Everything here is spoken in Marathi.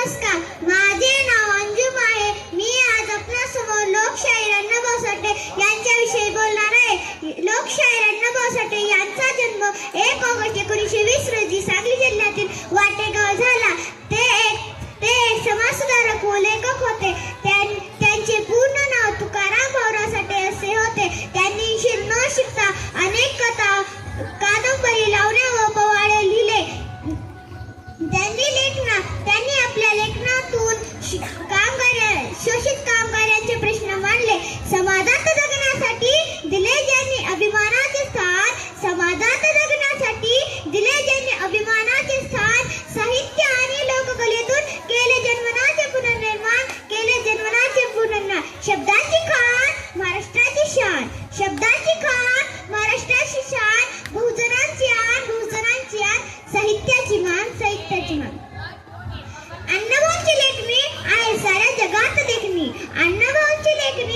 नमस्कार, माझे नाव अंजुम आहे. मी आज आपल्यासमोर लोकशाहीर अण्णाभाऊ साठे यांच्याविषयी बोलणार आहे. लोकशाहीर अण्णाभाऊ साठे यांचा जन्म 1 ऑगस्ट 1920 रोजी सांगली जिल्ह्यातील वाटेगाव झाला. ते एक समाजसुधारक व लेखक होते. त्यांचे पूर्ण नाव तुकाराम भाऊराव साठे असे होते. त्यांनी न शिकता अनेक कथा, कादंबरी, लावण्या व पोवाडे लिहिले. त्यांनी आपल्या लेखनातून शोषित कामगारांचे प्रश्न मांडले. समाजात जगण्यासाठी दिले ज्यांनी अभिमानाचे स्थान, साहित्य आणि लोककलेतून केले जन्मनाचे पुनर्निर्माण. शब्दाची खाण महाराष्ट्राची शान, बहुजनांची आण, साहित्याची मान. अण्णाभाऊंची लेखणी आहे साऱ्या जगात देखणी. अण्णाभाऊंची लेखणी